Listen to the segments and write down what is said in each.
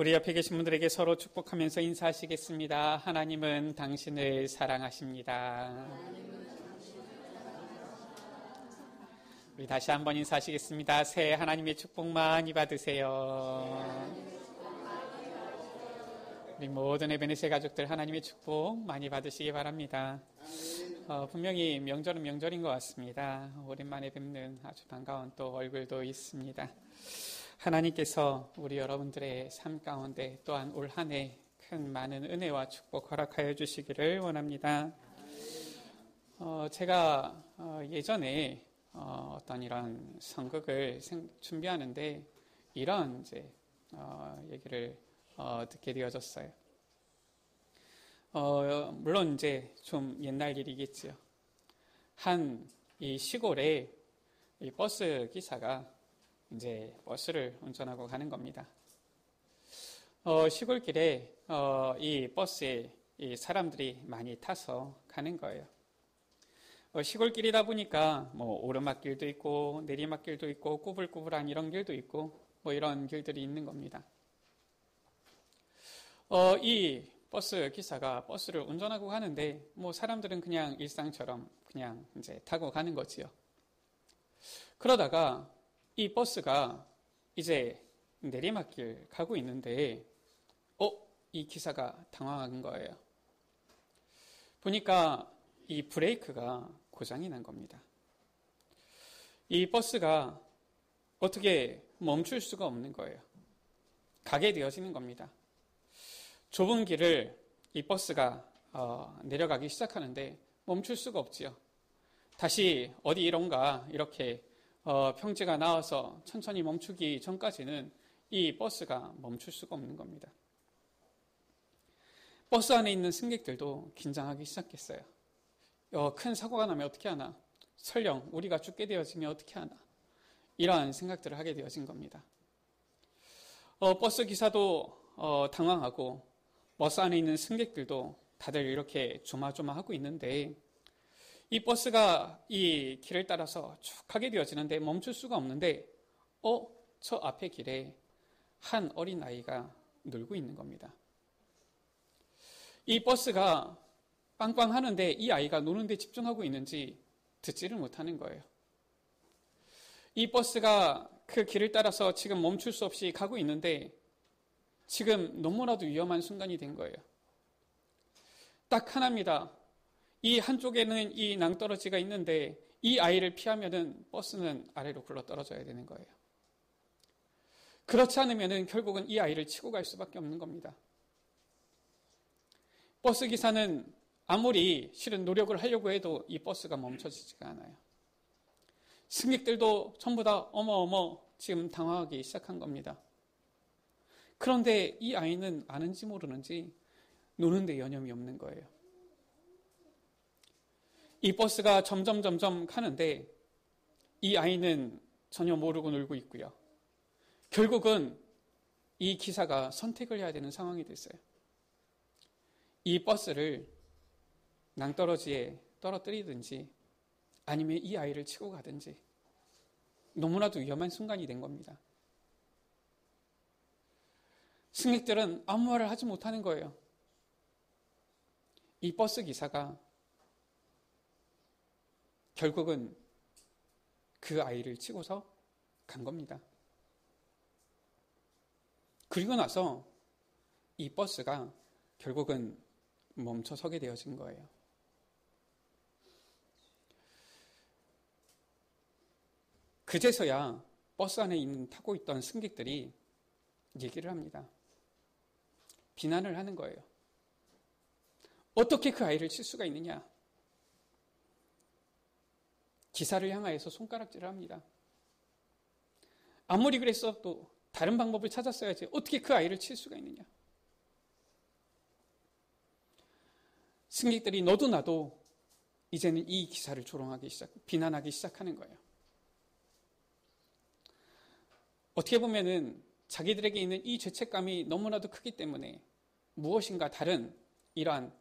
우리 옆에 계신 분들에게 서로 축복하면서 인사하시겠습니다. 하나님은 당신을 사랑하십니다. 우리 다시 한번 인사하시겠습니다. 새해 하나님의 축복 많이 받으세요. 우리 모든 에베네세 가족들 하나님의 축복 많이 받으시기 바랍니다. 분명히 명절은 명절인 것 같습니다. 오랜만에 뵙는 아주 반가운 또 얼굴도 있습니다. 하나님께서 우리 여러분들의 삶 가운데 또한 올 한 해 큰 많은 은혜와 축복 허락하여 주시기를 원합니다. 제가 예전에 어떤 이런 선극을 준비하는데 이런 얘기를 듣게 되어졌어요. 물론 이제 좀 옛날 일이겠지요. 이 시골에 이 버스 기사가 이제 버스를 운전하고 가는 겁니다. 시골길에 이 버스에 이 사람들이 많이 타서 가는 거예요. 시골길이다 보니까 뭐 오르막길도 있고 내리막길도 있고 꾸불꾸불한 이런 길도 있고 뭐 이런 길들이 있는 겁니다. 이 버스 기사가 버스를 운전하고 가는데 뭐 사람들은 그냥 일상처럼 그냥 이제 타고 가는 거지요. 그러다가 이 버스가 이제 내리막길 가고 있는데 이 기사가 당황한 거예요. 보니까 이 브레이크가 고장이 난 겁니다. 이 버스가 어떻게 멈출 수가 없는 거예요. 가게 되어지는 겁니다. 좁은 길을 이 버스가 내려가기 시작하는데 멈출 수가 없지요. 다시 어디 이런가 이렇게 평지가 나와서 천천히 멈추기 전까지는 이 버스가 멈출 수가 없는 겁니다. 버스 안에 있는 승객들도 긴장하기 시작했어요. 큰 사고가 나면 어떻게 하나? 설령 우리가 죽게 되어지면 어떻게 하나? 이러한 생각들을 하게 되어진 겁니다. 버스 기사도 당황하고 버스 안에 있는 승객들도 다들 이렇게 조마조마하고 있는데 이 버스가 이 길을 따라서 쭉 가게 되어지는데 멈출 수가 없는데 저 앞에 길에 한 어린아이가 놀고 있는 겁니다. 이 버스가 빵빵 하는데 이 아이가 노는데 집중하고 있는지 듣지를 못하는 거예요. 이 버스가 그 길을 따라서 지금 멈출 수 없이 가고 있는데 지금 너무나도 위험한 순간이 된 거예요. 딱 하나입니다. 이 한쪽에는 이 낭떠러지가 있는데 이 아이를 피하면은 버스는 아래로 굴러 떨어져야 되는 거예요. 그렇지 않으면은 결국은 이 아이를 치고 갈 수밖에 없는 겁니다. 버스 기사는 아무리 실은 노력을 하려고 해도 이 버스가 멈춰지지가 않아요. 승객들도 전부 다 어머 지금 당황하기 시작한 겁니다. 그런데 이 아이는 아는지 모르는지 노는데 여념이 없는 거예요. 이 버스가 점점 가는데 이 아이는 전혀 모르고 놀고 있고요. 결국은 이 기사가 선택을 해야 되는 상황이 됐어요. 이 버스를 낭떠러지에 떨어뜨리든지 아니면 이 아이를 치고 가든지 너무나도 위험한 순간이 된 겁니다. 승객들은 아무 말을 하지 못하는 거예요. 이 버스 기사가 결국은 그 아이를 치고서 간 겁니다. 그리고 나서 이 버스가 결국은 멈춰 서게 되어진 거예요. 그제서야 버스 안에 타고 있던 승객들이 얘기를 합니다. 비난을 하는 거예요. 어떻게 그 아이를 칠 수가 있느냐? 기사를 향하여서 손가락질을 합니다. 아무리 그랬어도 다른 방법을 찾았어야지 어떻게 그 아이를 칠 수가 있느냐? 승객들이 너도 나도 이제는 이 기사를 비난하기 시작하는 거예요. 어떻게 보면은 자기들에게 있는 이 죄책감이 너무나도 크기 때문에 무엇인가 다른 이러한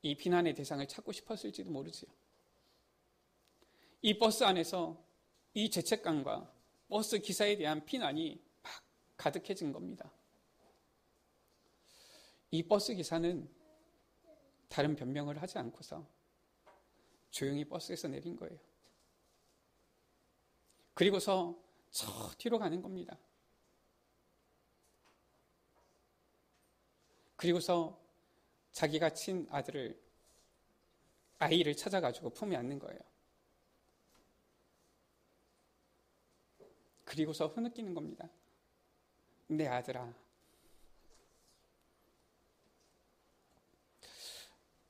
이 비난의 대상을 찾고 싶었을지도 모르지요. 이 버스 안에서 이 죄책감과 버스 기사에 대한 비난이 막 가득해진 겁니다. 이 버스 기사는 다른 변명을 하지 않고서 조용히 버스에서 내린 거예요. 그리고서 저 뒤로 가는 겁니다. 그리고서 자기가 친 아이를 찾아가지고 품에 안는 거예요. 그리고서 흐느끼는 겁니다. 내 아들아.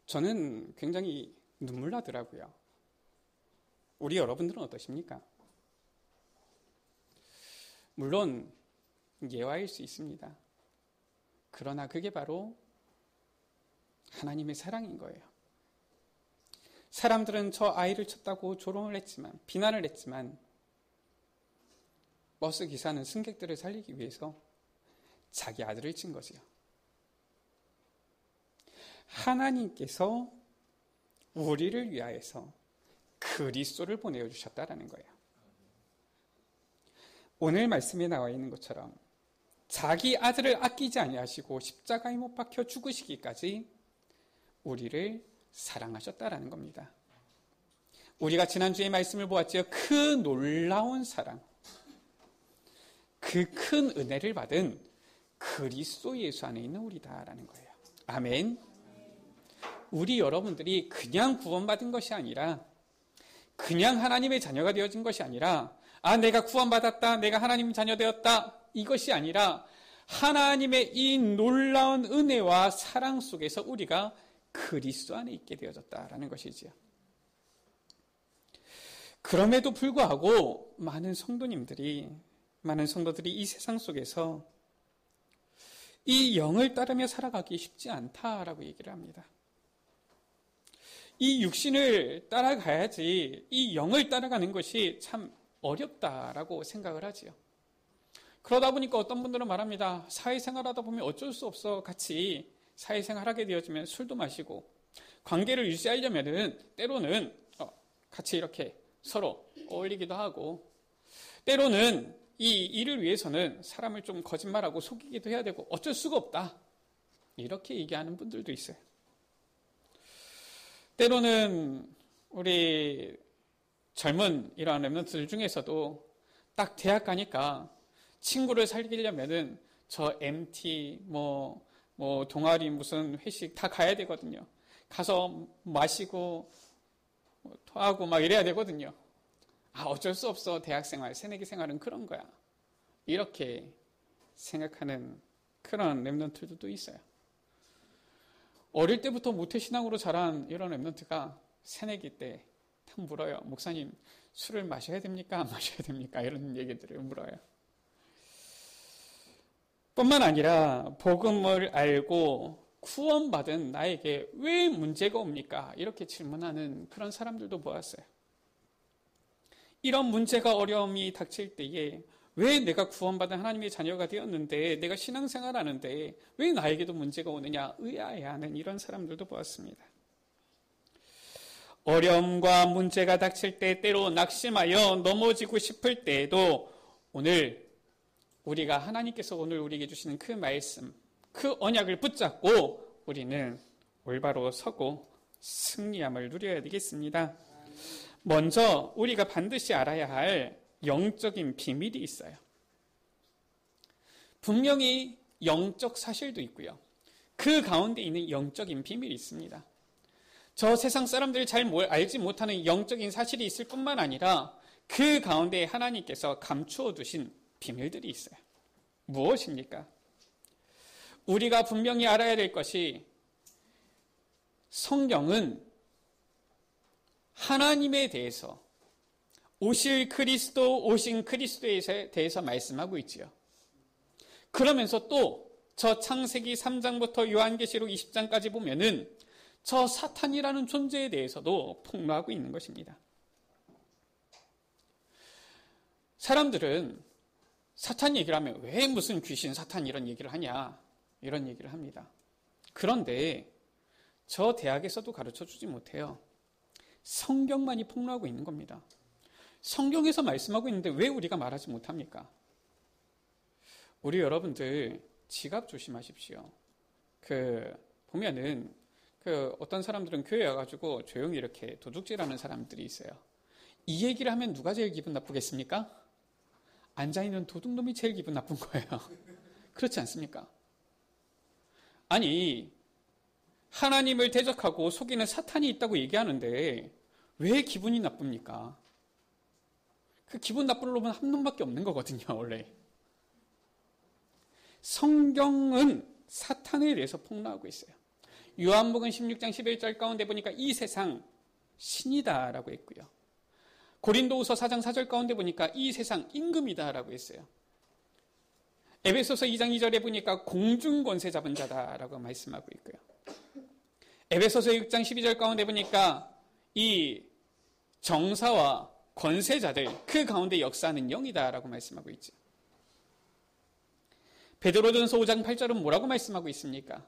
저는 굉장히 눈물 나더라고요. 우리 여러분들은 어떠십니까? 물론 예화일 수 있습니다. 그러나 그게 바로 하나님의 사랑인 거예요. 사람들은 저 아이를 쳤다고 조롱을 했지만, 비난을 했지만, 버스 기사는 승객들을 살리기 위해서 자기 아들을 친 거지요. 하나님께서 우리를 위하여서 그리스도를 보내주셨다라는 거예요. 오늘 말씀에 나와 있는 것처럼 자기 아들을 아끼지 아니하시고 십자가에 못 박혀 죽으시기까지 우리를 사랑하셨다라는 겁니다. 우리가 지난주에 말씀을 보았지요. 그 놀라운 사랑, 그 큰 은혜를 받은 그리스도 예수 안에 있는 우리다라는 거예요. 아멘. 우리 여러분들이 그냥 구원받은 것이 아니라, 그냥 하나님의 자녀가 되어진 것이 아니라, 내가 구원받았다, 내가 하나님 자녀 되었다, 이것이 아니라 하나님의 이 놀라운 은혜와 사랑 속에서 우리가 그리스도 안에 있게 되어졌다라는 것이지요. 그럼에도 불구하고 많은 성도들이 이 세상 속에서 이 영을 따르며 살아가기 쉽지 않다라고 얘기를 합니다. 이 육신을 따라가야지 이 영을 따라가는 것이 참 어렵다라고 생각을 하지요. 그러다 보니까 어떤 분들은 말합니다. 사회생활하다 보면 어쩔 수 없어. 같이 사회생활하게 되어지면 술도 마시고, 관계를 유지하려면은 때로는 같이 이렇게 서로 어울리기도 하고, 때로는 이 일을 위해서는 사람을 좀 거짓말하고 속이기도 해야 되고 어쩔 수가 없다. 이렇게 얘기하는 분들도 있어요. 때로는 우리 젊은 이러한 랩런트들 중에서도 딱 대학 가니까 친구를 사귀려면은 저 MT, 동아리 무슨 회식 다 가야 되거든요. 가서 마시고 토하고 막 이래야 되거든요. 어쩔 수 없어. 대학생활, 새내기 생활은 그런 거야. 이렇게 생각하는 그런 랩런트들도 있어요. 어릴 때부터 모태신앙으로 자란 이런 랩런트가 새내기 때 딱 물어요. 목사님, 술을 마셔야 됩니까? 안 마셔야 됩니까? 이런 얘기들을 물어요. 뿐만 아니라 복음을 알고 구원받은 나에게 왜 문제가 옵니까? 이렇게 질문하는 그런 사람들도 보았어요. 이런 문제가 어려움이 닥칠 때에 왜 내가 구원받은 하나님의 자녀가 되었는데, 내가 신앙생활 하는데 왜 나에게도 문제가 오느냐 의아해하는 이런 사람들도 보았습니다. 어려움과 문제가 닥칠 때 때로 낙심하여 넘어지고 싶을 때에도 오늘 우리가 하나님께서 오늘 우리에게 주시는 그 말씀, 그 언약을 붙잡고 우리는 올바로 서고 승리함을 누려야 되겠습니다. 먼저 우리가 반드시 알아야 할 영적인 비밀이 있어요. 분명히 영적 사실도 있고요. 그 가운데 있는 영적인 비밀이 있습니다. 저 세상 사람들이 잘 알지 못하는 영적인 사실이 있을 뿐만 아니라 그 가운데 하나님께서 감추어 두신 비밀들이 있어요. 무엇입니까? 우리가 분명히 알아야 될 것이, 성경은 하나님에 대해서, 오신 그리스도에 대해서 말씀하고 있지요. 그러면서 또 저 창세기 3장부터 요한계시록 20장까지 보면은 저 사탄이라는 존재에 대해서도 폭로하고 있는 것입니다. 사람들은 사탄 얘기를 하면 왜 무슨 귀신, 사탄 이런 얘기를 하냐, 이런 얘기를 합니다. 그런데 저 대학에서도 가르쳐주지 못해요. 성경만이 폭로하고 있는 겁니다. 성경에서 말씀하고 있는데 왜 우리가 말하지 못합니까? 우리 여러분들 지갑 조심하십시오. 보면은 어떤 사람들은 교회 와가지고 조용히 이렇게 도둑질하는 사람들이 있어요. 이 얘기를 하면 누가 제일 기분 나쁘겠습니까? 앉아있는 도둑놈이 제일 기분 나쁜 거예요. 그렇지 않습니까? 아니, 하나님을 대적하고 속이는 사탄이 있다고 얘기하는데 왜 기분이 나쁩니까? 그 기분 나쁜 놈은 한 놈밖에 없는 거거든요, 원래. 성경은 사탄에 대해서 폭로하고 있어요. 요한복음 16장 11절 가운데 보니까 이 세상 신이다라고 했고요. 고린도후서 4장 4절 가운데 보니까 이 세상 임금이다라고 했어요. 에베소서 2장 2절에 보니까 공중 권세 잡은 자다라고 말씀하고 있고요. 에베소서 6장 12절 가운데 보니까 이 정사와 권세자들 그 가운데 역사하는 영이다라고 말씀하고 있죠. 베드로전서 5장 8절은 뭐라고 말씀하고 있습니까?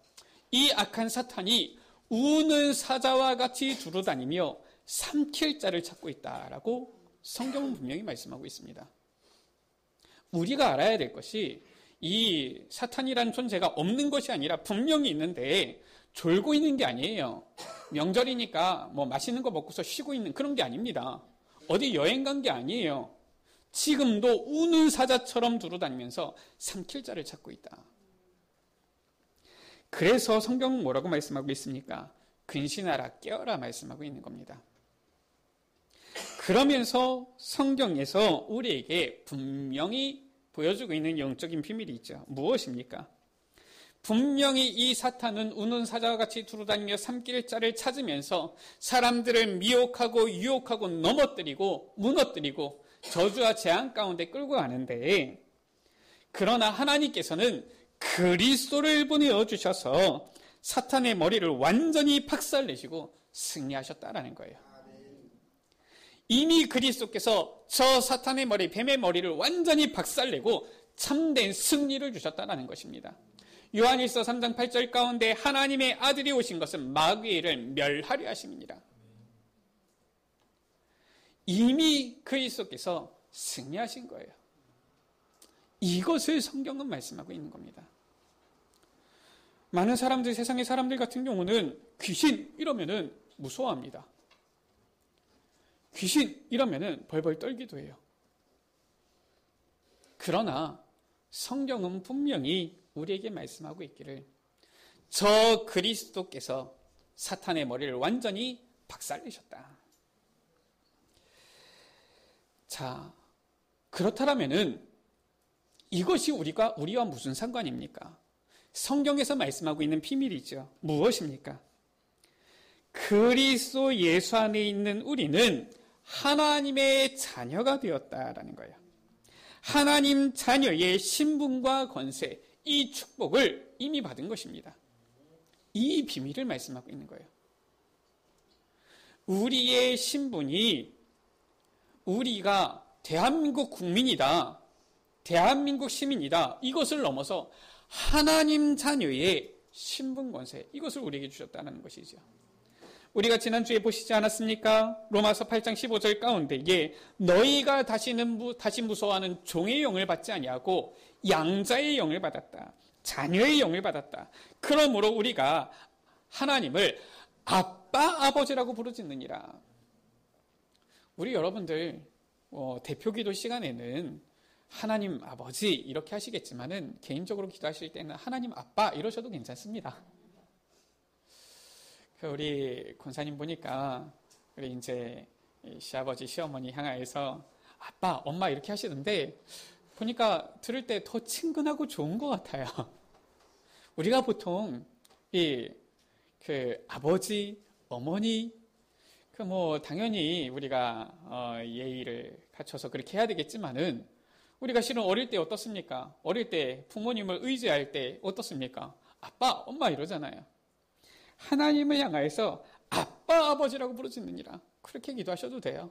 이 악한 사탄이 우는 사자와 같이 두루다니며 삼킬 자를 찾고 있다라고 성경은 분명히 말씀하고 있습니다. 우리가 알아야 될 것이 이 사탄이라는 존재가 없는 것이 아니라 분명히 있는데 졸고 있는 게 아니에요. 명절이니까 뭐 맛있는 거 먹고서 쉬고 있는 그런 게 아닙니다. 어디 여행 간 게 아니에요. 지금도 우는 사자처럼 두루다니면서 삼킬 자를 찾고 있다. 그래서 성경은 뭐라고 말씀하고 있습니까? 근신하라 깨어라 말씀하고 있는 겁니다. 그러면서 성경에서 우리에게 분명히 보여주고 있는 영적인 비밀이 있죠. 무엇입니까? 분명히 이 사탄은 우는 사자와 같이 두루다니며 삼킬 자를 찾으면서 사람들을 미혹하고 유혹하고 넘어뜨리고 무너뜨리고 저주와 재앙 가운데 끌고 가는데, 그러나 하나님께서는 그리스도를 보내어 주셔서 사탄의 머리를 완전히 박살내시고 승리하셨다라는 거예요. 이미 그리스도께서 저 사탄의 머리, 뱀의 머리를 완전히 박살내고 참된 승리를 주셨다라는 것입니다. 요한일서 3장 8절 가운데 하나님의 아들이 오신 것은 마귀의 일을 멸하려 하심이니라. 이미 그리스도께서 승리하신 거예요. 이것을 성경은 말씀하고 있는 겁니다. 많은 사람들, 세상의 사람들 같은 경우는 귀신 이러면은 무서워합니다. 귀신 이러면은 벌벌 떨기도 해요. 그러나 성경은 분명히 우리에게 말씀하고 있기를 저 그리스도께서 사탄의 머리를 완전히 박살내셨다. 자, 그렇다면은 이것이 우리와 무슨 상관입니까? 성경에서 말씀하고 있는 비밀이죠. 무엇입니까? 그리스도 예수 안에 있는 우리는 하나님의 자녀가 되었다라는 거예요. 하나님 자녀의 신분과 권세, 이 축복을 이미 받은 것입니다. 이 비밀을 말씀하고 있는 거예요. 우리의 신분이 우리가 대한민국 국민이다, 대한민국 시민이다, 이것을 넘어서 하나님 자녀의 신분 권세, 이것을 우리에게 주셨다는 것이죠. 우리가 지난주에 보시지 않았습니까? 로마서 8장 15절 가운데에 너희가 다시 무서워하는 종의 영을 받지 아니하고 양자의 영을 받았다, 자녀의 영을 받았다. 그러므로 우리가 하나님을 아빠, 아버지라고 부르짖느니라. 우리 여러분들 대표기도 시간에는 하나님 아버지 이렇게 하시겠지만은 개인적으로 기도하실 때는 하나님 아빠 이러셔도 괜찮습니다. 우리 권사님 보니까 우리 이제 시아버지 시어머니 향하여서 아빠 엄마 이렇게 하시던데 보니까 들을 때 더 친근하고 좋은 것 같아요. 우리가 보통 아버지 어머니 당연히 우리가 예의를 갖춰서 그렇게 해야 되겠지만은 우리가 실은 어릴 때 어떻습니까? 어릴 때 부모님을 의지할 때 어떻습니까? 아빠, 엄마 이러잖아요. 하나님을 향하여서 아빠, 아버지라고 부르짖느니라. 그렇게 기도하셔도 돼요.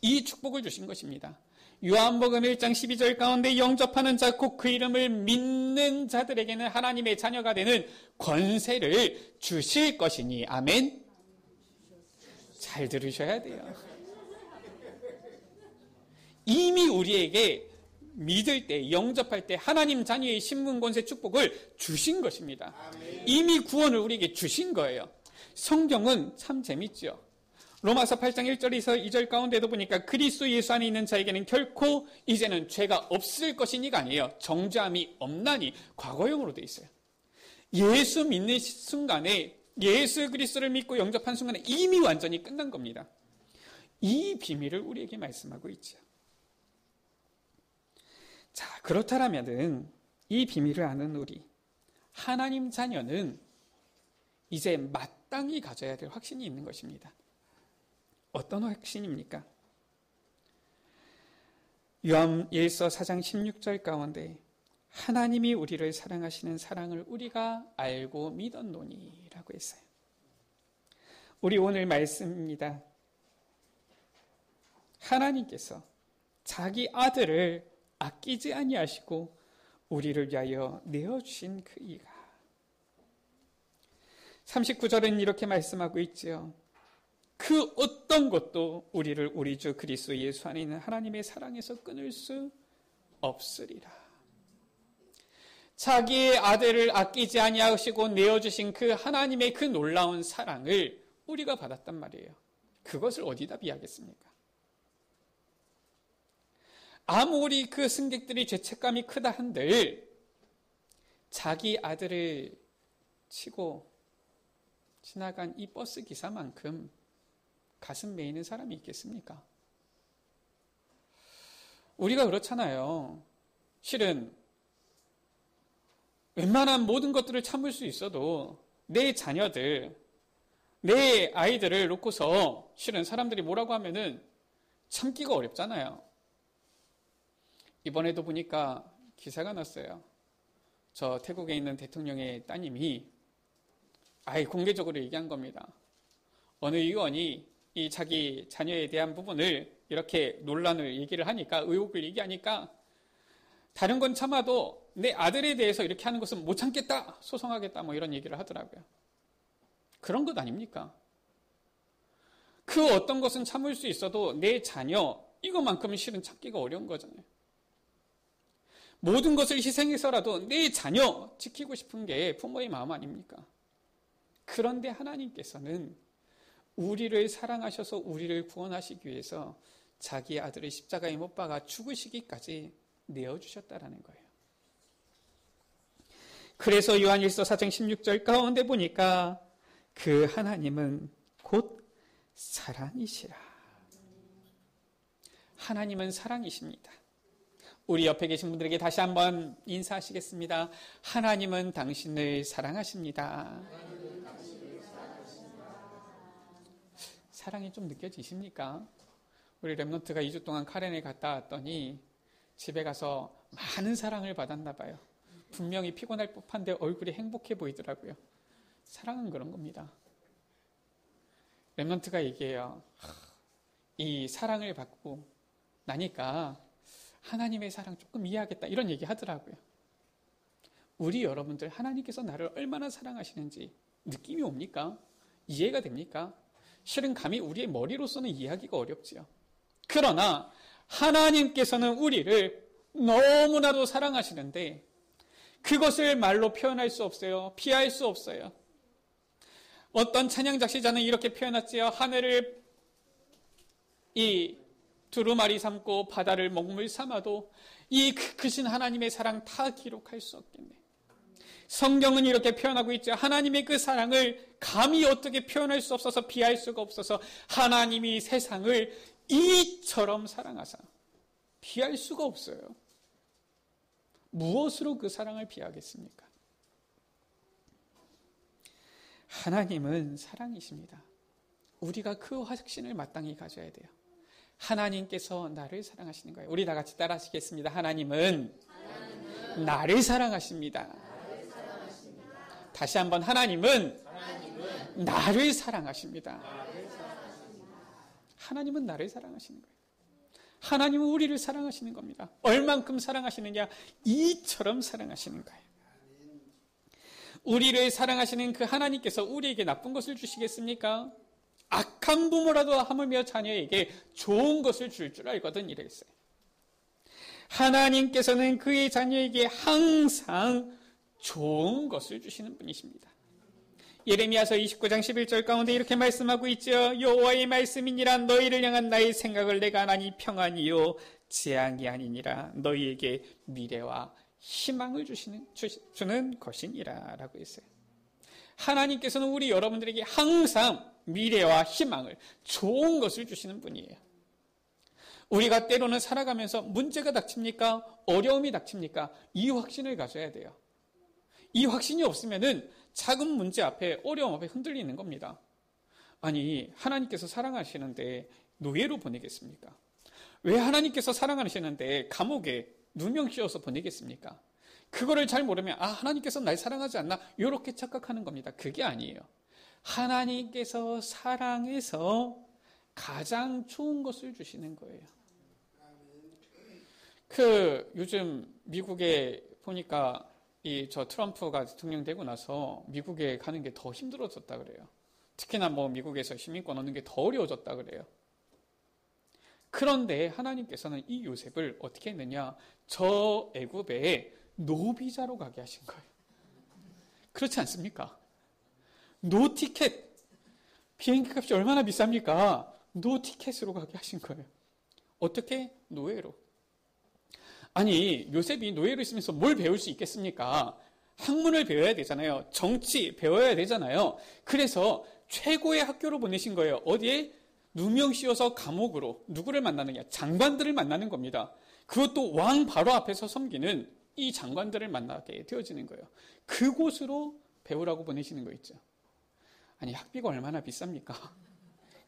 이 축복을 주신 것입니다. 요한복음 1장 12절 가운데 영접하는 자, 곧 그 이름을 믿는 자들에게는 하나님의 자녀가 되는 권세를 주실 것이니. 아멘. 잘 들으셔야 돼요. 이미 우리에게 믿을 때, 영접할 때 하나님 자녀의 신분 권세 축복을 주신 것입니다. 이미 구원을 우리에게 주신 거예요. 성경은 참 재밌죠. 로마서 8장 1절에서 2절 가운데도 보니까 그리스도 예수 안에 있는 자에게는 결코 이제는 죄가 없을 것이니가 아니에요. 정죄함이 없나니 과거형으로 되어 있어요. 예수 믿는 순간에, 예수 그리스도를 믿고 영접한 순간에 이미 완전히 끝난 겁니다. 이 비밀을 우리에게 말씀하고 있죠. 자, 그렇다면 이 비밀을 아는 우리, 하나님 자녀는 이제 마땅히 가져야 될 확신이 있는 것입니다. 어떤 확신입니까? 요한일서 4장 16절 가운데 하나님이 우리를 사랑하시는 사랑을 우리가 알고 믿었노니라고 했어요. 우리 오늘 말씀입니다. 하나님께서 자기 아들을 아끼지 아니하시고 우리를 위하여 내어주신 그 이가. 39절은 이렇게 말씀하고 있지요. 그 어떤 것도 우리를 우리 주 그리스도 예수 안에 있는 하나님의 사랑에서 끊을 수 없으리라. 자기의 아들을 아끼지 아니하시고 내어주신 그 하나님의 그 놀라운 사랑을 우리가 받았단 말이에요. 그것을 어디다 비하겠습니까? 아무리 그 승객들이 죄책감이 크다 한들 자기 아들을 치고 지나간 이 버스 기사만큼 가슴 메이는 사람이 있겠습니까? 우리가 그렇잖아요. 실은 웬만한 모든 것들을 참을 수 있어도 내 자녀들, 내 아이들을 놓고서 실은 사람들이 뭐라고 하면은 참기가 어렵잖아요. 이번에도 보니까 기사가 났어요. 저 태국에 있는 대통령의 따님이 아예 공개적으로 얘기한 겁니다. 어느 의원이 이 자기 자녀에 대한 부분을 이렇게 논란을 얘기를 하니까, 의혹을 얘기하니까 다른 건 참아도 내 아들에 대해서 이렇게 하는 것은 못 참겠다, 소송하겠다, 뭐 이런 얘기를 하더라고요. 그런 것 아닙니까? 그 어떤 것은 참을 수 있어도 내 자녀, 이것만큼은 실은 참기가 어려운 거잖아요. 모든 것을 희생해서라도 내 자녀 지키고 싶은 게 부모의 마음 아닙니까? 그런데 하나님께서는 우리를 사랑하셔서 우리를 구원하시기 위해서 자기 아들을 십자가에 못 박아 죽으시기까지 내어주셨다라는 거예요. 그래서 요한일서 4장 16절 가운데 보니까 그 하나님은 곧 사랑이시라. 하나님은 사랑이십니다. 우리 옆에 계신 분들에게 다시 한번 인사하시겠습니다. 하나님은 당신을 사랑하십니다. 사랑이 좀 느껴지십니까? 우리 랩런트가 2주 동안 카렌에 갔다 왔더니 집에 가서 많은 사랑을 받았나 봐요. 분명히 피곤할 법한데 얼굴이 행복해 보이더라고요. 사랑은 그런 겁니다. 랩런트가 얘기해요. 이 사랑을 받고 나니까 하나님의 사랑 조금 이해하겠다, 이런 얘기 하더라고요. 우리 여러분들 하나님께서 나를 얼마나 사랑하시는지 느낌이 옵니까? 이해가 됩니까? 실은 감히 우리의 머리로서는 이해하기가 어렵지요. 그러나 하나님께서는 우리를 너무나도 사랑하시는데 그것을 말로 표현할 수 없어요. 피할 수 없어요. 어떤 찬양 작시자는 이렇게 표현했지요. 하늘을 이 두루마리 삼고 바다를 먹물 삼아도 이 크신 하나님의 사랑 다 기록할 수 없겠네. 성경은 이렇게 표현하고 있죠. 하나님의 그 사랑을 감히 어떻게 표현할 수 없어서 비할 수가 없어서 하나님이 세상을 이처럼 사랑하사 비할 수가 없어요. 무엇으로 그 사랑을 비하겠습니까? 하나님은 사랑이십니다. 우리가 그 확신을 마땅히 가져야 돼요. 하나님께서 나를 사랑하시는 거예요. 우리 다 같이 따라 하시겠습니다. 하나님은 나를 사랑하십니다. 다시 한번 하나님은 나를 사랑하십니다. 하나님은 나를 사랑하시는 거예요. 하나님은 우리를 사랑하시는 겁니다. 얼만큼 사랑하시느냐? 이처럼 사랑하시는 거예요. 우리를 사랑하시는 그 하나님께서 우리에게 나쁜 것을 주시겠습니까? 악한 부모라도 하물며 자녀에게 좋은 것을 줄 알거든 이랬어요. 하나님께서는 그의 자녀에게 항상 좋은 것을 주시는 분이십니다. 예레미야서 29장 11절 가운데 이렇게 말씀하고 있죠. 여호와의 말씀이니라. 너희를 향한 나의 생각을 내가 하나니 평안이요 재앙이 아니니라. 너희에게 미래와 희망을 주는 것이니라 라고 했어요. 하나님께서는 우리 여러분들에게 항상 미래와 희망을, 좋은 것을 주시는 분이에요. 우리가 때로는 살아가면서 문제가 닥칩니까? 어려움이 닥칩니까? 이 확신을 가져야 돼요. 이 확신이 없으면은 작은 문제 앞에, 어려움 앞에 흔들리는 겁니다. 아니, 하나님께서 사랑하시는데 노예로 보내겠습니까? 왜 하나님께서 사랑하시는데 감옥에 누명 씌워서 보내겠습니까? 그거를 잘 모르면 하나님께서 날 사랑하지 않나? 이렇게 착각하는 겁니다. 그게 아니에요. 하나님께서 사랑해서 가장 좋은 것을 주시는 거예요. 요즘 미국에 보니까 저 트럼프가 대통령 되고 나서 미국에 가는 게 더 힘들어졌다 그래요. 특히나 미국에서 시민권 얻는 게 더 어려워졌다 그래요. 그런데 하나님께서는 이 요셉을 어떻게 했느냐? 저 애굽에 노비자로 가게 하신 거예요. 그렇지 않습니까? 노 티켓, 비행기 값이 얼마나 비쌉니까? 노 티켓으로 가게 하신 거예요. 어떻게? 노예로. 아니, 요셉이 노예로 있으면서 뭘 배울 수 있겠습니까? 학문을 배워야 되잖아요. 정치 배워야 되잖아요. 그래서 최고의 학교로 보내신 거예요. 어디에? 누명 씌워서 감옥으로. 누구를 만나느냐? 장관들을 만나는 겁니다. 그것도 왕 바로 앞에서 섬기는 이 장관들을 만나게 되어지는 거예요. 그곳으로 배우라고 보내시는 거 있죠. 아니, 학비가 얼마나 비쌉니까?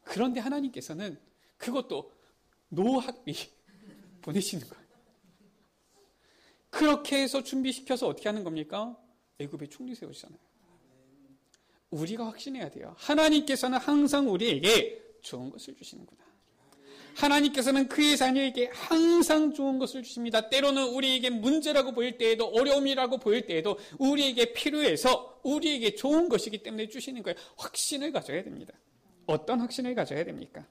그런데 하나님께서는 그것도 노학비 보내시는 거예요. 그렇게 해서 준비시켜서 어떻게 하는 겁니까? 애굽에 총리 세우시잖아요. 우리가 확신해야 돼요. 하나님께서는 항상 우리에게 좋은 것을 주시는구나. 하나님께서는 그의 자녀에게 항상 좋은 것을 주십니다. 때로는 우리에게 문제라고 보일 때에도, 어려움이라고 보일 때에도 우리에게 필요해서 우리에게 좋은 것이기 때문에 주시는 거예요. 확신을 가져야 됩니다. 어떤 확신을 가져야 됩니까?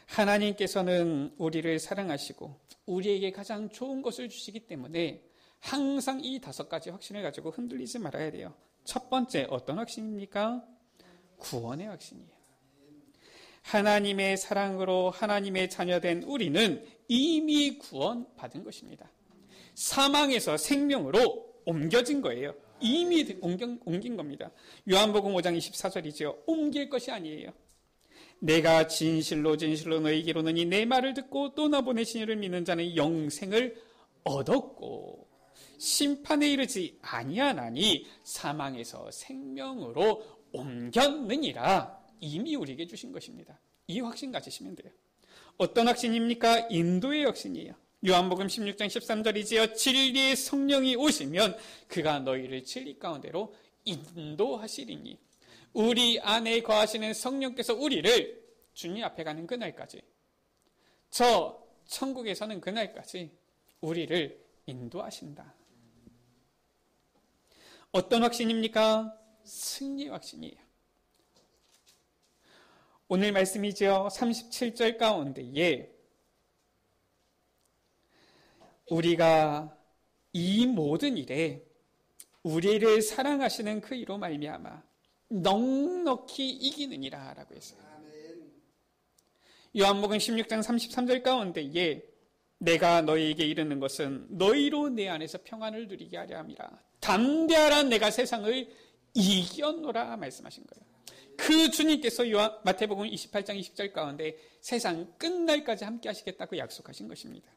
하나님께서는 우리를 사랑하시고 우리에게 가장 좋은 것을 주시기 때문에 항상 이 5가지 확신을 가지고 흔들리지 말아야 돼요. 첫 번째, 어떤 확신입니까? 구원의 확신이에요. 하나님의 사랑으로 하나님의 자녀된 우리는 이미 구원받은 것입니다. 사망에서 생명으로 옮겨진 거예요. 이미 옮긴 겁니다. 요한복음 5장 24절이죠. 옮길 것이 아니에요. 내가 진실로 진실로 너희에게 이르노니 내 말을 듣고 또 나 보내신 이를 믿는 자는 영생을 얻었고 심판에 이르지 아니하나니 사망에서 생명으로 옮겼느니라. 이미 우리에게 주신 것입니다. 이 확신 가지시면 돼요. 어떤 확신입니까? 인도의 확신이에요. 요한복음 16장 13절이지요. 진리의 성령이 오시면 그가 너희를 진리 가운데로 인도하시리니. 우리 안에 거하시는 성령께서 우리를 주님 앞에 가는 그날까지, 저 천국에서는 그날까지 우리를 인도하신다. 어떤 확신입니까? 승리의 확신이에요. 오늘 말씀이죠. 37절 가운데에 우리가 이 모든 일에 우리를 사랑하시는 그 이로 말미암아 넉넉히 이기느니라 라고 했어요. 요한복음 16장 33절 가운데에 내가 너희에게 이르는 것은 너희로 내 안에서 평안을 누리게 하려 함이라. 담대하라, 내가 세상을 이겼노라 말씀하신 거예요. 그 주님께서 마태복음 28장 20절 가운데 세상 끝날까지 함께 하시겠다고 약속하신 것입니다.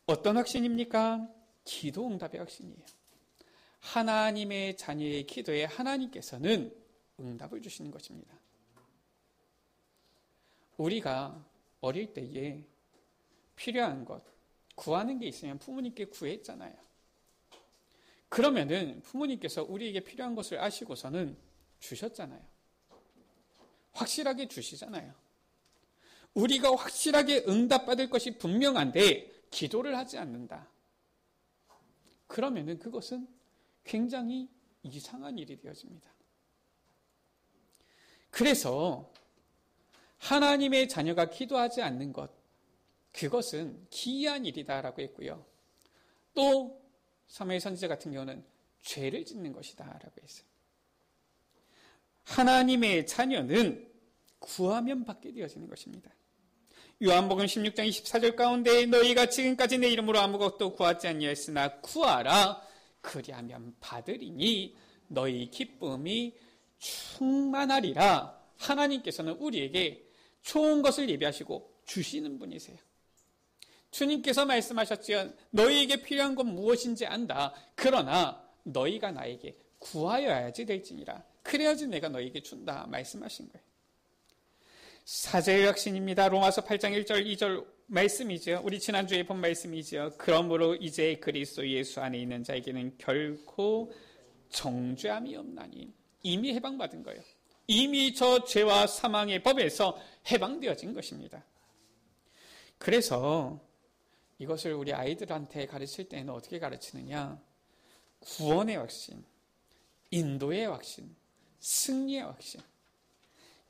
어떤 확신입니까? 기도 응답의 확신이에요. 하나님의 자녀의 기도에 하나님께서는 응답을 주시는 것입니다. 우리가 어릴 때에 필요한 것, 구하는 게 있으면 부모님께 구했잖아요. 그러면은 부모님께서 우리에게 필요한 것을 아시고서는 주셨잖아요. 확실하게 주시잖아요. 우리가 확실하게 응답받을 것이 분명한데 기도를 하지 않는다. 그러면은 그것은 굉장히 이상한 일이 되어집니다. 그래서 하나님의 자녀가 기도하지 않는 것, 그것은 기이한 일이다라고 했고요. 또 사무엘 선지자 같은 경우는 죄를 짓는 것이다 라고 했어요. 하나님의 자녀는 구하면 받게 되어지는 것입니다. 요한복음 16장 24절 가운데 너희가 지금까지 내 이름으로 아무것도 구하지 아니하였으나 구하라 그리하면 받으리니 너희 기쁨이 충만하리라. 하나님께서는 우리에게 좋은 것을 예비하시고 주시는 분이세요. 주님께서 말씀하셨지요. 너희에게 필요한 건 무엇인지 안다. 그러나 너희가 나에게 구하여야지 될지니라. 그래야지 내가 너희에게 준다 말씀하신 거예요. 사제의 확신입니다. 로마서 8장 1절 2절 말씀이죠. 우리 지난주에 본 말씀이죠. 그러므로 이제 그리스도 예수 안에 있는 자에게는 결코 정죄함이 없나니. 이미 해방받은 거예요. 이미 저 죄와 사망의 법에서 해방되어진 것입니다. 그래서 이것을 우리 아이들한테 가르칠 때는 어떻게 가르치느냐. 구원의 확신, 인도의 확신, 승리의 확신,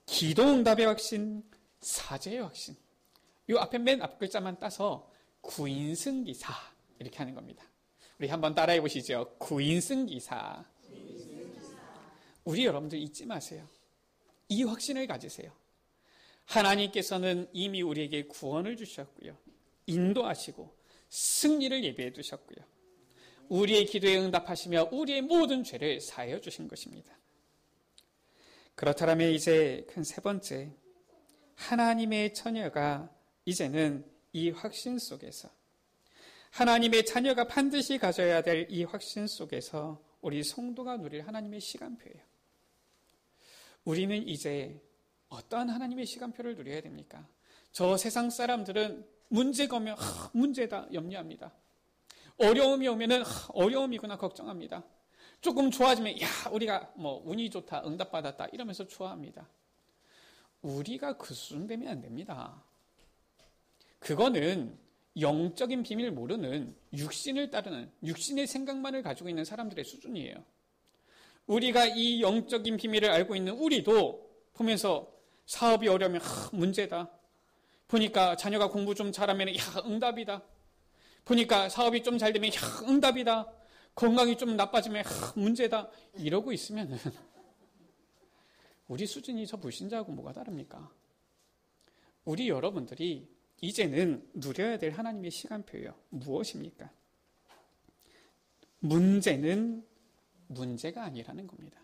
기도응답의 확신, 사죄의 확신. 이 앞에 맨 앞 글자만 따서 구인승기사 이렇게 하는 겁니다. 우리 한번 따라해 보시죠. 구인승기사. 우리 여러분들 잊지 마세요. 이 확신을 가지세요. 하나님께서는 이미 우리에게 구원을 주셨고요. 인도하시고 승리를 예비해 두셨고요. 우리의 기도에 응답하시며 우리의 모든 죄를 사하여 주신 것입니다. 그렇다면 이제 큰 세 번째, 하나님의 처녀가 이제는 이 확신 속에서, 하나님의 자녀가 반드시 가져야 될 이 확신 속에서 우리 성도가 누릴 하나님의 시간표예요. 우리는 이제 어떠한 하나님의 시간표를 누려야 됩니까? 저 세상 사람들은 문제가 오면 문제다 염려합니다. 어려움이 오면은 어려움이구나 걱정합니다. 조금 좋아지면 야 우리가 뭐 운이 좋다 응답받았다 이러면서 좋아합니다. 우리가 그 수준 되면 안 됩니다. 그거는 영적인 비밀을 모르는 육신을 따르는 육신의 생각만을 가지고 있는 사람들의 수준이에요. 우리가 이 영적인 비밀을 알고 있는 우리도 보면서 사업이 어려우면 문제다. 보니까 자녀가 공부 좀 잘하면 응답이다. 보니까 사업이 좀 잘 되면 응답이다. 건강이 좀 나빠지면 문제다. 이러고 있으면 우리 수준이 저 불신자하고 뭐가 다릅니까? 우리 여러분들이 이제는 누려야 될 하나님의 시간표예요. 무엇입니까? 문제는 문제가 아니라는 겁니다.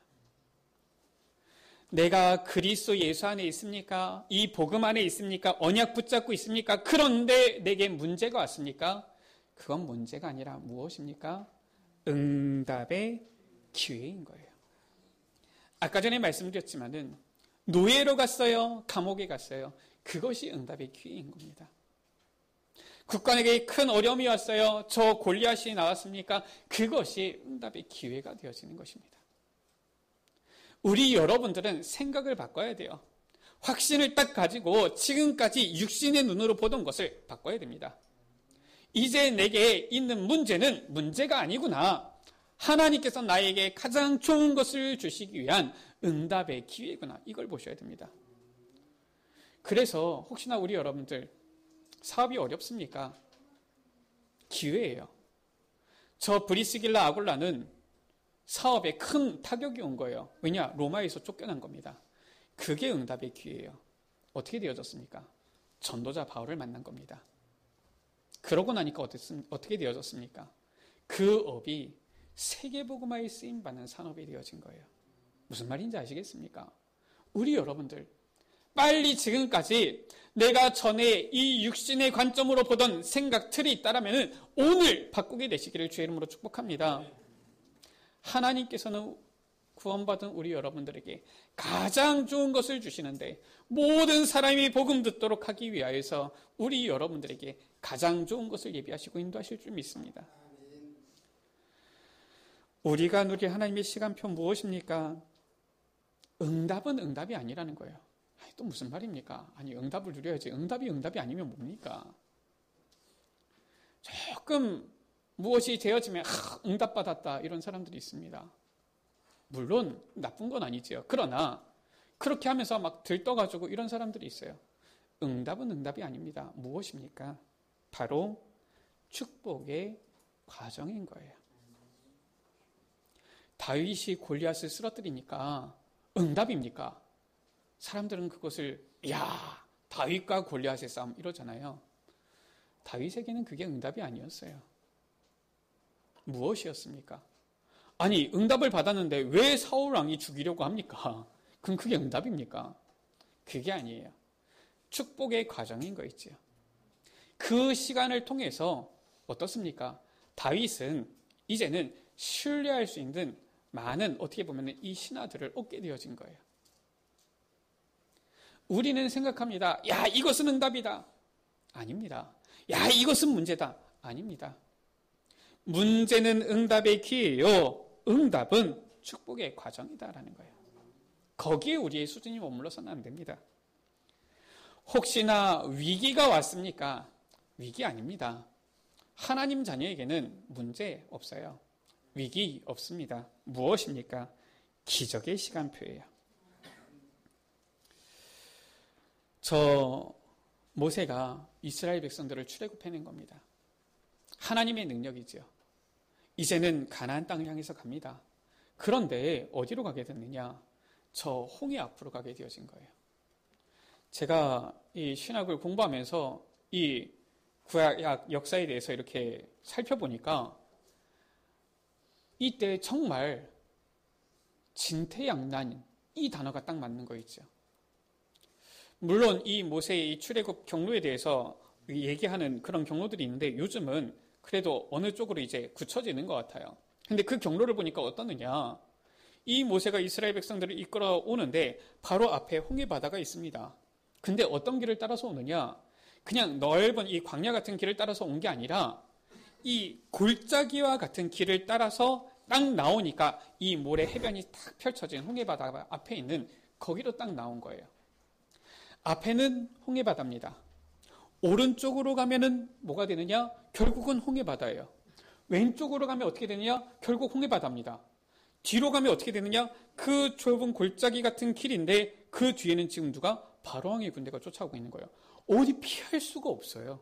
내가 그리스도 예수 안에 있습니까? 이 복음 안에 있습니까? 언약 붙잡고 있습니까? 그런데 내게 문제가 왔습니까? 그건 문제가 아니라 무엇입니까? 응답의 기회인 거예요. 아까 전에 말씀드렸지만은 노예로 갔어요? 감옥에 갔어요? 그것이 응답의 기회인 겁니다. 국간에게 큰 어려움이 왔어요? 저 골리앗이 나왔습니까? 그것이 응답의 기회가 되어지는 것입니다. 우리 여러분들은 생각을 바꿔야 돼요. 확신을 딱 가지고 지금까지 육신의 눈으로 보던 것을 바꿔야 됩니다. 이제 내게 있는 문제는 문제가 아니구나. 하나님께서 나에게 가장 좋은 것을 주시기 위한 응답의 기회구나. 이걸 보셔야 됩니다. 그래서 혹시나 우리 여러분들 사업이 어렵습니까? 기회예요. 저 브리스길라 아굴라는 사업에 큰 타격이 온 거예요. 왜냐? 로마에서 쫓겨난 겁니다. 그게 응답의 기회예요. 어떻게 되어졌습니까? 전도자 바울을 만난 겁니다. 그러고 나니까 어떻게 되어졌습니까? 그 업이 세계복음화에 쓰임받는 산업이 되어진 거예요. 무슨 말인지 아시겠습니까? 우리 여러분들 빨리 지금까지 내가 전에 이 육신의 관점으로 보던 생각 틀이 있다라면 오늘 바꾸게 되시기를 주의 이름으로 축복합니다. 하나님께서는 구원받은 우리 여러분들에게 가장 좋은 것을 주시는데 모든 사람이 복음 듣도록 하기 위하여서 우리 여러분들에게 가장 좋은 것을 예비하시고 인도하실 줄 믿습니다. 우리가 누릴 하나님의 시간표 무엇입니까? 응답은 응답이 아니라는 거예요. 아니, 또 무슨 말입니까? 아니 응답을 누려야지. 응답이 아니면 뭡니까? 조금 무엇이 되어지면 응답받았다 이런 사람들이 있습니다. 물론 나쁜 건 아니죠. 그러나 그렇게 하면서 막 들떠가지고 이런 사람들이 있어요. 응답은 응답이 아닙니다. 무엇입니까? 바로 축복의 과정인 거예요. 다윗이 골리앗을 쓰러뜨리니까 응답입니까? 사람들은 그것을 다윗과 골리앗의 싸움 이러잖아요. 다윗에게는 그게 응답이 아니었어요. 무엇이었습니까? 아니, 응답을 받았는데 왜 사울 왕이 죽이려고 합니까? 그럼 그게 응답입니까? 그게 아니에요. 축복의 과정인 거 있죠. 그 시간을 통해서 어떻습니까? 다윗은 이제는 신뢰할 수 있는 많은, 어떻게 보면 이 신하들을 얻게 되어진 거예요. 우리는 생각합니다. 이것은 응답이다. 아닙니다. 이것은 문제다. 아닙니다. 문제는 응답의 기회요. 응답은 축복의 과정이다라는 거예요. 거기에 우리의 수준이 머물러서는 안 됩니다. 혹시나 위기가 왔습니까? 위기 아닙니다. 하나님 자녀에게는 문제 없어요. 위기 없습니다. 무엇입니까? 기적의 시간표예요. 모세가 이스라엘 백성들을 출애굽해낸 겁니다. 하나님의 능력이죠. 이제는 가나안 땅을 향해서 갑니다. 그런데 어디로 가게 됐느냐? 저 홍해 앞으로 가게 되어진 거예요. 제가 이 신학을 공부하면서 이 구약 역사에 대해서 이렇게 살펴보니까 이때 정말 진퇴양난 이 단어가 딱 맞는 거 있죠. 물론 이 모세의 이 출애굽 경로에 대해서 얘기하는 그런 경로들이 있는데 요즘은 그래도 어느 쪽으로 이제 굳혀지는 것 같아요. 근데 그 경로를 보니까 어떠느냐? 이 모세가 이스라엘 백성들을 이끌어 오는데 바로 앞에 홍해 바다가 있습니다. 근데 어떤 길을 따라서 오느냐? 그냥 넓은 이 광야 같은 길을 따라서 온 게 아니라 이 골짜기와 같은 길을 따라서 딱 나오니까 이 모래 해변이 딱 펼쳐진 홍해 바다 앞에 있는 거기로 딱 나온 거예요. 앞에는 홍해 바다입니다. 오른쪽으로 가면은 뭐가 되느냐? 결국은 홍해 바다예요. 왼쪽으로 가면 어떻게 되느냐? 결국 홍해 바다입니다. 뒤로 가면 어떻게 되느냐? 그 좁은 골짜기 같은 길인데 그 뒤에는 지금 누가? 바로왕의 군대가 쫓아오고 있는 거예요. 어디 피할 수가 없어요.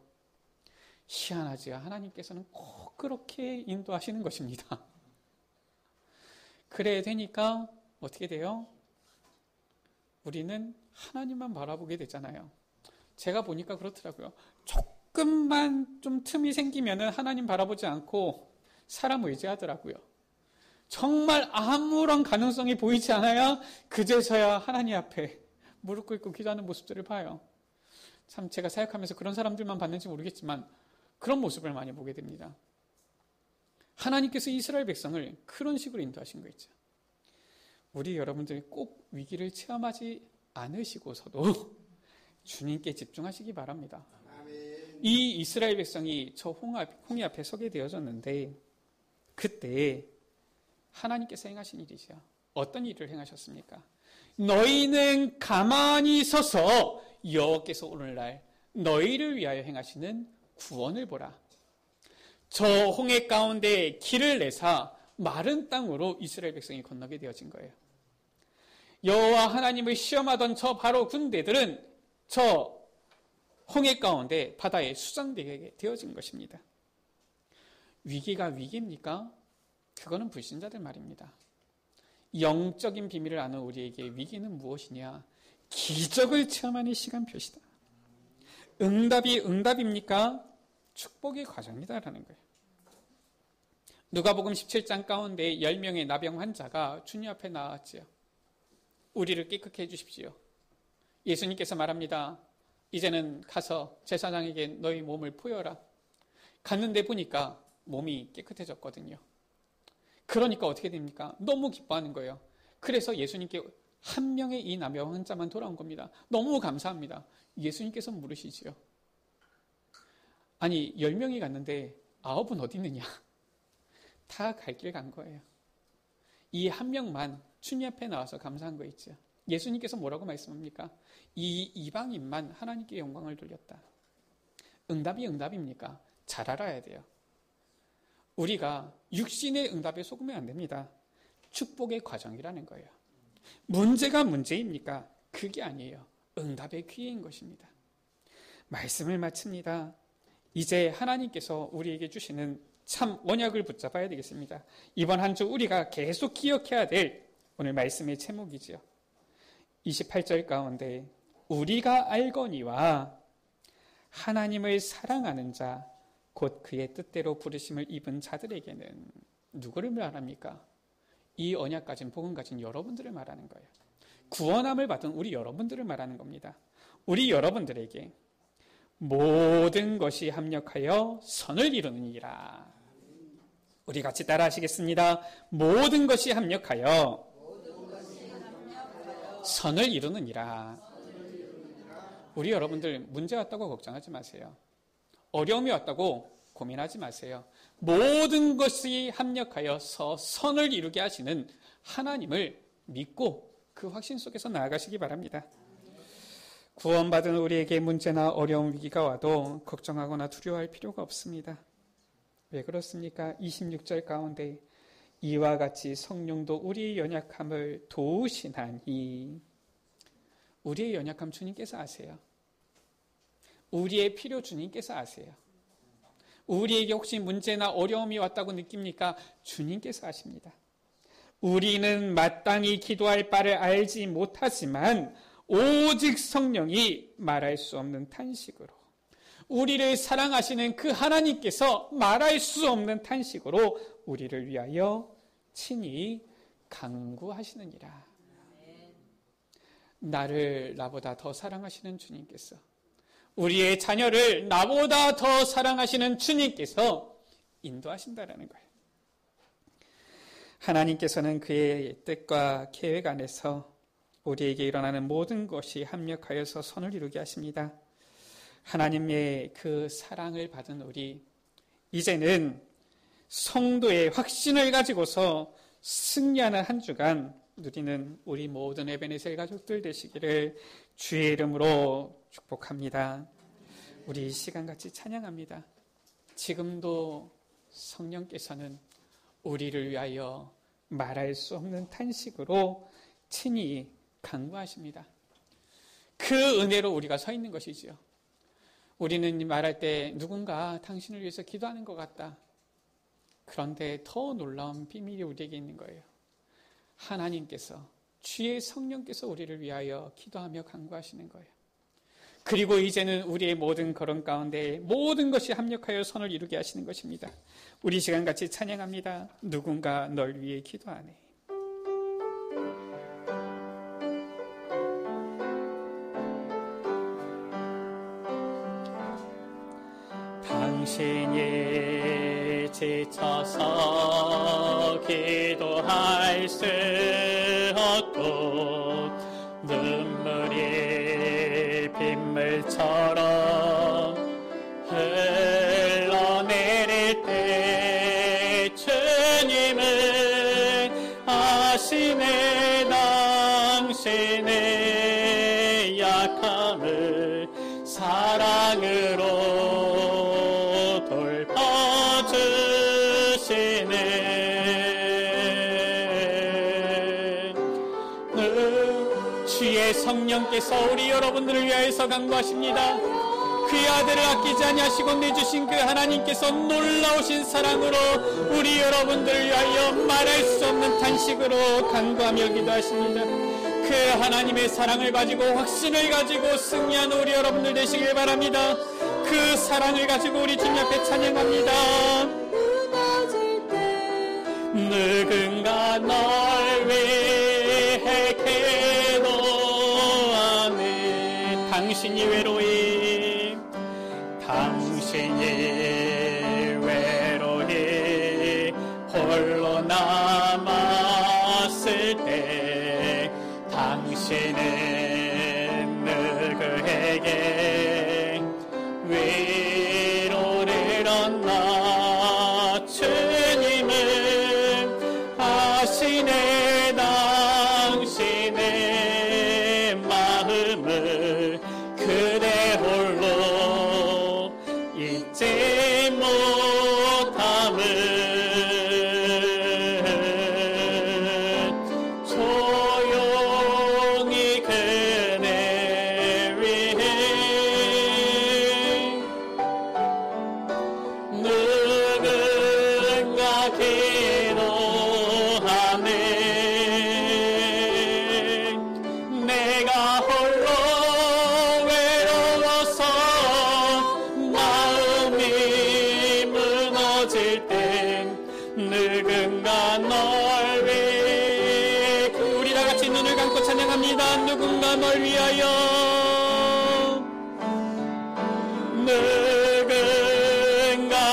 희한하지요. 하나님께서는 꼭 그렇게 인도하시는 것입니다. 그래야 되니까 어떻게 돼요? 우리는 하나님만 바라보게 되잖아요. 제가 보니까 그렇더라고요. 조금만 좀 틈이 생기면은 하나님 바라보지 않고 사람 의지하더라고요. 정말 아무런 가능성이 보이지 않아야 그제서야 하나님 앞에 무릎 꿇고 기도하는 모습들을 봐요. 참 제가 사역하면서 그런 사람들만 봤는지 모르겠지만 그런 모습을 많이 보게 됩니다. 하나님께서 이스라엘 백성을 그런 식으로 인도하신 거 있죠. 우리 여러분들이 꼭 위기를 체험하지 않으시고서도 주님께 집중하시기 바랍니다. 이 이스라엘 백성이 저 홍해 앞에 서게 되어졌는데 그때 하나님께서 행하신 일이죠. 어떤 일을 행하셨습니까? 너희는 가만히 서서 여호와께서 오늘날 너희를 위하여 행하시는 구원을 보라. 저 홍해 가운데 길을 내사 마른 땅으로 이스라엘 백성이 건너게 되어진 거예요. 여호와 하나님을 시험하던 저 바로 군대들은 저 홍해 가운데 바다에 수장되게 되어진 것입니다. 위기가 위기입니까? 그거는 불신자들 말입니다. 영적인 비밀을 아는 우리에게 위기는 무엇이냐? 기적을 체험하는 시간표시다. 응답이 응답입니까? 축복의 과정이다라는 거예요. 누가복음 17장 가운데 10명의 나병 환자가 주님 앞에 나왔지요. 우리를 깨끗게 해주십시오. 예수님께서 말합니다. 이제는 가서 제사장에게 너희 몸을 보여라. 갔는데 보니까 몸이 깨끗해졌거든요. 그러니까 어떻게 됩니까? 너무 기뻐하는 거예요. 그래서 예수님께 한 명의 이 나병 환자만 돌아온 겁니다. 너무 감사합니다. 예수님께서 물으시지요. 아니 10명이 갔는데 9은 어디 있느냐? 다 갈 길 간 거예요. 이 한 명만 주님 앞에 나와서 감사한 거 있죠. 예수님께서 뭐라고 말씀합니까? 이 이방인만 하나님께 영광을 돌렸다. 응답이 응답입니까? 잘 알아야 돼요. 우리가 육신의 응답에 속으면 안 됩니다. 축복의 과정이라는 거예요. 문제가 문제입니까? 그게 아니에요. 응답의 기회인 것입니다. 말씀을 마칩니다. 이제 하나님께서 우리에게 주시는 참 언약을 붙잡아야 되겠습니다. 이번 한 주 우리가 계속 기억해야 될 오늘 말씀의 제목이지요. 28절 가운데 우리가 알거니와 하나님을 사랑하는 자 곧 그의 뜻대로 부르심을 입은 자들에게는 누구를 말합니까? 이 언약 가진 복음 가진 여러분들을 말하는 거예요. 구원함을 받은 우리 여러분들을 말하는 겁니다. 우리 여러분들에게 모든 것이 합력하여 선을 이루느니라. 우리 같이 따라 하시겠습니다. 모든 것이 합력하여 선을 이루느니라. 우리 여러분들 문제 왔다고 걱정하지 마세요. 어려움이 왔다고 고민하지 마세요. 모든 것이 합력하여서 선을 이루게 하시는 하나님을 믿고 그 확신 속에서 나아가시기 바랍니다. 구원받은 우리에게 문제나 어려운 위기가 와도 걱정하거나 두려워할 필요가 없습니다. 왜 그렇습니까? 26절 가운데 이와 같이 성령도 우리의 연약함을 도우시나니. 우리의 연약함 주님께서 아세요. 우리의 필요 주님께서 아세요. 우리에게 혹시 문제나 어려움이 왔다고 느낍니까? 주님께서 아십니다. 우리는 마땅히 기도할 바를 알지 못하지만 오직 성령이 말할 수 없는 탄식으로, 우리를 사랑하시는 그 하나님께서 말할 수 없는 탄식으로 우리를 위하여 친히 간구하시느니라. 나를 나보다 더 사랑하시는 주님께서, 우리의 자녀를 나보다 더 사랑하시는 주님께서 인도하신다라는 거예요. 하나님께서는 그의 뜻과 계획 안에서 우리에게 일어나는 모든 것이 합력하여서 선을 이루게 하십니다. 하나님의 그 사랑을 받은 우리, 이제는 성도의 확신을 가지고서 승리하는 한 주간 누리는 우리 모든 에베네셀 가족들 되시기를 주의 이름으로 축복합니다. 우리 이 시간 같이 찬양합니다. 지금도 성령께서는 우리를 위하여 말할 수 없는 탄식으로 친히 간구하십니다. 그 은혜로 우리가 서 있는 것이지요. 우리는 말할 때 누군가 당신을 위해서 기도하는 것 같다. 그런데 더 놀라운 비밀이 우리에게 있는 거예요. 하나님께서, 주의 성령께서 우리를 위하여 기도하며 간구하시는 거예요. 그리고 이제는 우리의 모든 걸음 가운데 모든 것이 합력하여 선을 이루게 하시는 것입니다. 우리 시간 같이 찬양합니다. 누군가 널 위해 기도하네. 당신이 지쳐서 기도할 수 없고 눈물이 빗물처럼 흘러내릴 때 주님은 아시네. 당신의 약함을 사랑으로 주의 성령께서 우리 여러분들을 위하여서 간구하십니다. 그의 아들을 아끼지 아니하시고 내주신 그 하나님께서 놀라우신 사랑으로 우리 여러분들을 위하여 말할 수 없는 탄식으로 간구하며 기도하십니다. 그 하나님의 사랑을 가지고 확신을 가지고 승리하는 우리 여러분들 되시길 바랍니다. 그 사랑을 가지고 우리 주님 앞에 찬양합니다. 누군가 널 위해 기도하네. 당신이 외로이 홀로 남았을 때 당신은 누구에게 위로를 얻나. 주님은 아시네. 당신의 마음을 그대 홀로 잊지 못함을 조용히 그대 위해 눈을 감고 찬양합니다. 누군가 널 위하여, 누군가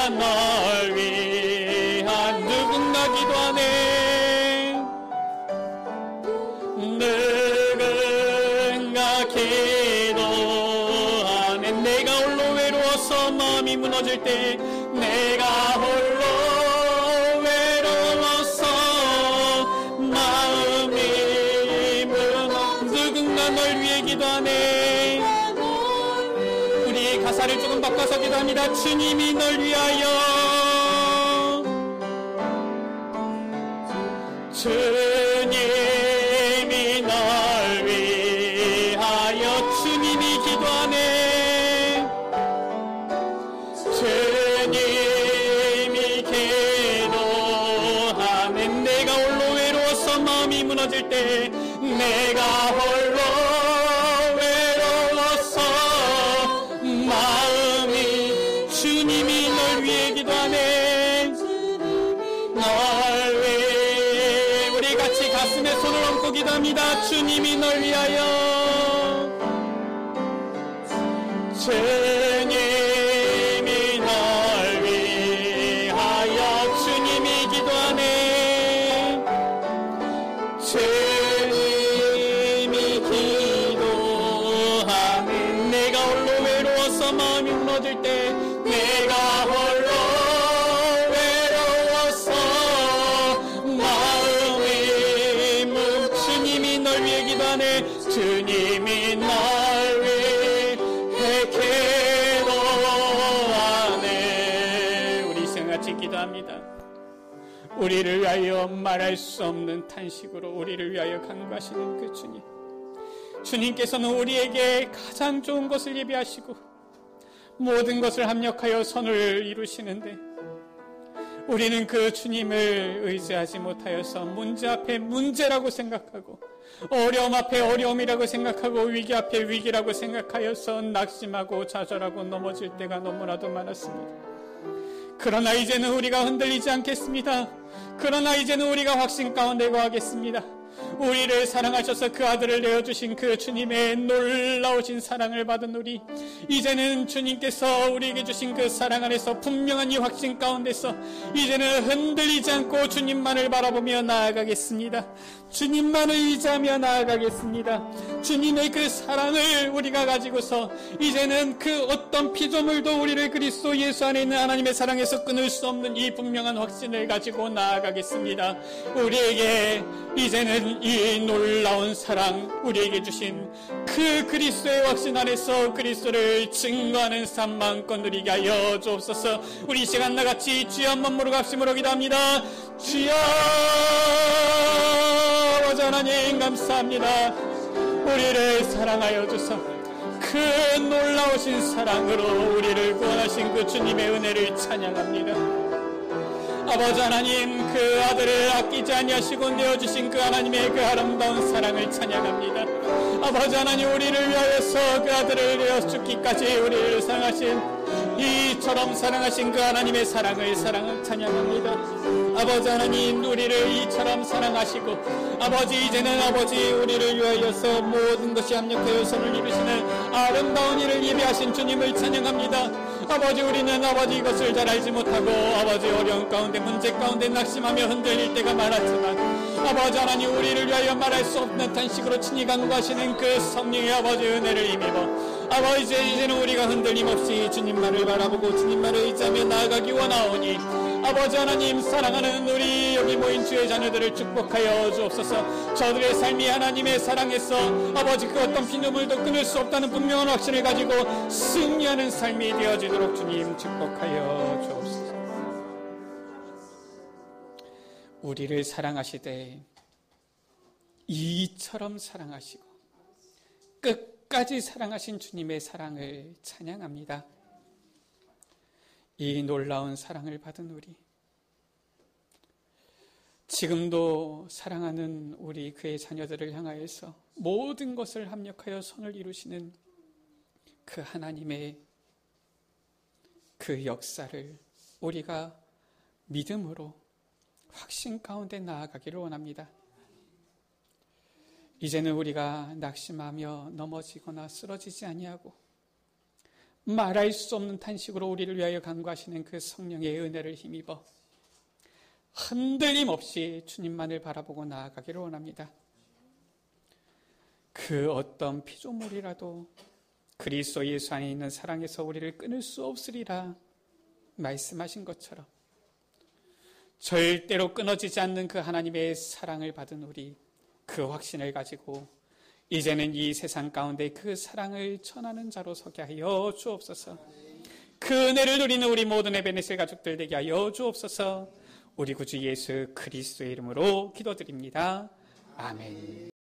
널 위한 누군가 기도하네. 누군가 기도하네. 내가 홀로 외로워서 마음이 무너질 때, 내가 홀로 외로워서 마음이 무너, 누군가 널 위해 기도하네. 우리 가사를 조금 바꿔서 기도합니다. 주님이 널 위하여, 주님이 널 위하여, 주님이 기도하네. 주님이 기도하네. 내가 홀로 외로워서 마음이 무너질 때, 내가 홀로 외로워서 마음이, 주님이 널 위해 기도하네. 널 위해, 우리 같이 가슴에 손을 얹고 기도합니다. 주님이 널 위하여, 주님이 널 위하여, 주님이 기도하네. 주님이 기도하네. 내가 홀로 외로워서 마음이 무너질 때, 내가 홀로 외로워서 마음이 주님이 널 위해 기도하네. 주님이 널 위해 기도하네. 우리 생같이 기도합니다. 우리를 위하여 말할 수 없는 탄식으로 우리를 위하여 간구하시는 그 주님, 주님께서는 우리에게 가장 좋은 것을 예비하시고 모든 것을 합력하여 선을 이루시는데, 우리는 그 주님을 의지하지 못하여서 문제 앞에 문제라고 생각하고, 어려움 앞에 어려움이라고 생각하고, 위기 앞에 위기라고 생각하여서 낙심하고 좌절하고 넘어질 때가 너무나도 많았습니다. 그러나 이제는 우리가 흔들리지 않겠습니다. 그러나 이제는 우리가 확신 가운데 거하겠습니다. 우리를 사랑하셔서 그 아들을 내어주신 그 주님의 놀라우신 사랑을 받은 우리, 이제는 주님께서 우리에게 주신 그 사랑 안에서 분명한 이 확신 가운데서 이제는 흔들리지 않고 주님만을 바라보며 나아가겠습니다. 주님만을 의지하며 나아가겠습니다. 주님의 그 사랑을 우리가 가지고서 이제는 그 어떤 피조물도 우리를 그리스도 예수 안에 있는 하나님의 사랑에서 끊을 수 없는 이 분명한 확신을 가지고 나아가겠습니다. 우리에게 이제는 이 놀라운 사랑, 우리에게 주신 그 그리스도의 확신 안에서 그리스도를 증거하는 삶 마음껏 누리게 하여 주옵소서. 우리 이 시간 나같이 주여 한번 모르고 합심으로 기도합니다. 주여, 아버지 하나님 감사합니다. 우리를 사랑하여 주사 그 놀라우신 사랑으로 우리를 구원하신 그 주님의 은혜를 찬양합니다. 아버지 하나님, 그 아들을 아끼지 아니하시고 내어주신 그 하나님의 그 아름다운 사랑을 찬양합니다. 아버지 하나님, 우리를 위하여서 그 아들을 내어 죽기까지 우리를 사랑하신, 이처럼 사랑하신 그 하나님의 사랑을 찬양합니다. 아버지 하나님, 우리를 이처럼 사랑하시고 아버지, 이제는 아버지 우리를 위하여서 모든 것이 합력하여 선을 이루시는 아름다운 일을 예비하신 주님을 찬양합니다. 아버지, 우리는 아버지 이것을 잘 알지 못하고 아버지 어려운 가운데 문제 가운데 낙심하며 흔들릴 때가 많았지만, 아버지 하나님, 우리를 위하여 말할 수 없는 탄식으로 친히 간구하시는 그 성령의 아버지 은혜를 힘입어 아버지, 이제는 우리가 흔들림 없이 주님만을 바라보고 주님만을 의지하며 나아가기 원하오니, 아버지 하나님, 사랑하는 우리 여기 모인 주의 자녀들을 축복하여 주옵소서. 저들의 삶이 하나님의 사랑에서 아버지 그 어떤 피눈물도 끊을 수 없다는 분명한 확신을 가지고 승리하는 삶이 되어지도록 주님 축복하여 주옵소서. 우리를 사랑하시되 이처럼 사랑하시고 끝까지 사랑하신 주님의 사랑을 찬양합니다. 이 놀라운 사랑을 받은 우리, 지금도 사랑하는 우리 그의 자녀들을 향하여서 모든 것을 합력하여 선을 이루시는 그 하나님의 그 역사를 우리가 믿음으로 확신 가운데 나아가기를 원합니다. 이제는 우리가 낙심하며 넘어지거나 쓰러지지 아니하고 말할 수 없는 탄식으로 우리를 위하여 간구하시는 그 성령의 은혜를 힘입어 흔들림 없이 주님만을 바라보고 나아가기를 원합니다. 그 어떤 피조물이라도 그리스도 예수 안에 있는 사랑에서 우리를 끊을 수 없으리라 말씀하신 것처럼 절대로 끊어지지 않는 그 하나님의 사랑을 받은 우리, 그 확신을 가지고 이제는 이 세상 가운데 그 사랑을 전하는 자로 서게 하여 주옵소서. 그 은혜를 누리는 우리 모든 에베네셀 가족들 되게 하여 주옵소서. 우리 구주 예수 그리스도의 이름으로 기도드립니다. 아멘.